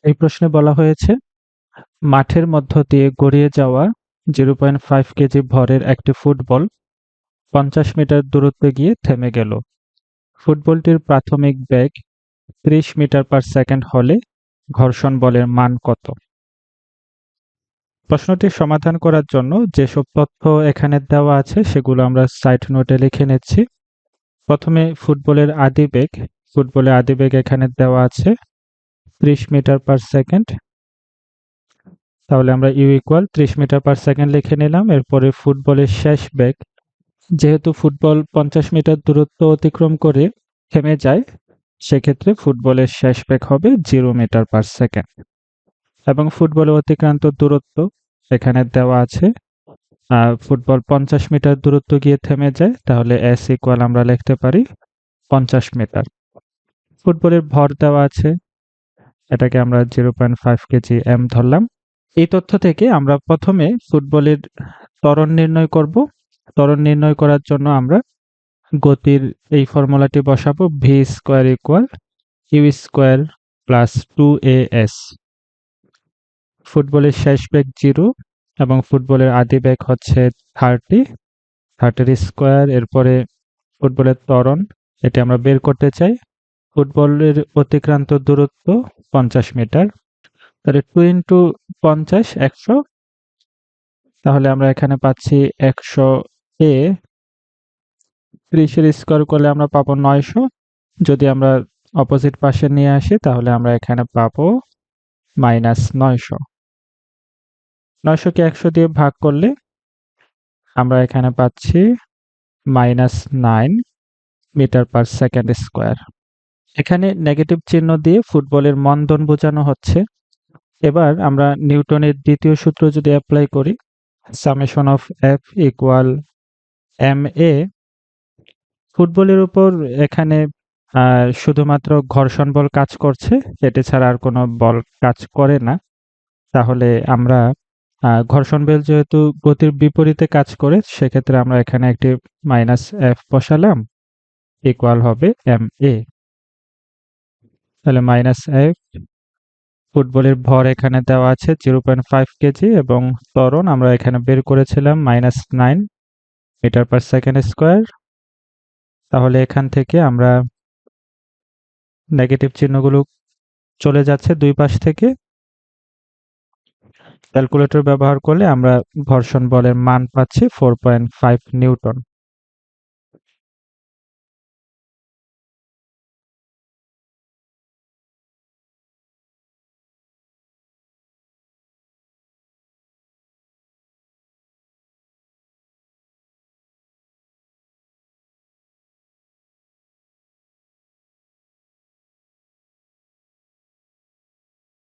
এই প্রশ্নে বলা হয়েছে মাঠের মধ্য দিয়ে গড়িয়ে যাওয়া 0.5 কেজি ভরের একটি ফুটবল 50 মিটার দূরত্বে গিয়ে থেমে গেল। ফুটবলটির প্রাথমিক বেগ 30 মিটার পার সেকেন্ড হলে ঘর্ষণ বলের মান কত? প্রশ্নটি সমাধান করার জন্য যেসব তথ্য এখানে দেওয়া আছে সেগুলো আমরা সাইড নোটে লিখে নিচ্ছি। প্রথমে ফুটবলের আদি বেগ এখানে দেওয়া আছে 30 মিটার পার সেকেন্ড। তাহলে আমরা u equal 30 metre per second লিখে নিলাম। এরপরে ফুটবলের শেষ বেগ, যেহেতু ফুটবল 50 মিটার দূরত্ব অতিক্রম করে থেমে যায়, সেক্ষেত্রে ফুটবলের শেষ বেগ হবে 0 মিটার পার সেকেন্ড। এবং ফুটবলে অতিক্রান্ত দূরত্ব এখানে দেওয়া আছে। ফুটবল 50 মিটার দূরত্ব গিয়ে থেমে যায়, তাহলে s ইকুয়াল আমরা লিখতে পারি 50 মিটার। ফুটবলের ভর দেওয়া আছে, এটাকে আমরা 0.5 কেজি m ধরলাম। এই তথ্য থেকে আমরা প্রথমে ফুটবলের ত্বরণ নির্ণয় করব। ত্বরণ নির্ণয় করার জন্য আমরা গতির এই ফর্মুলাটি বসাবো, v square equal u square plus 2as। ফুটবলের শেষ বেগ 0 এবং ফুটবলের আদি বেগ হচ্ছে 30 স্কয়ার। এরপরে ফুটবলের ত্বরণ, এটি আমরা বের করতে চাই। ফুটবলের অতিক্রান্ত দূরত্ব 50 মিটার, তাহলে 2 ইন্টু 50 100। তাহলে আমরা এখানে পাচ্ছি 100 এ 30 এর স্কয়ার করলে আমরা পাবো 900। যদি আমরা অপোজিট পাশে নিয়ে আসি তাহলে আমরা এখানে পাবো -900। 900 কে 100 দিয়ে ভাগ করলে আমরা এখানে পাচ্ছি -9 মিটার পার সেকেন্ড স্কয়ার। এখানে নেগেটিভ চিহ্ন দিয়ে ফুটবলের মন্দন বোঝানো হচ্ছে। এবার আমরা নিউটনের দ্বিতীয় সূত্র যদি অ্যাপ্লাই করি, summation of F equal ma। ফুটবলের উপর এখানে শুধুমাত্র ঘর্ষণ বল কাজ করছে, এটি ছাড়া আর কোনো বল কাজ করে না। তাহলে আমরা ঘর্ষণ বল যেহেতু গতির বিপরীতে কাজ করে, সেক্ষেত্রে আমরা এখানে একটি -f বসালাম, ইকুয়াল হবে ma। তাহলে -f, ফুটবলের ভর এখানে দেওয়া আছে 0.5 কেজি এবং ত্বরণ আমরা এখানে বের করেছিলাম -9 মিটার পার সেকেন্ড স্কয়ার। তাহলে এখান থেকে আমরা নেগেটিভ চিহ্নগুলো চলে যাচ্ছে দুই পাশ থেকে। ক্যালকুলেটর ব্যবহার করলে আমরা ঘর্ষণ বলের মান পাচ্ছি 4.5 নিউটন।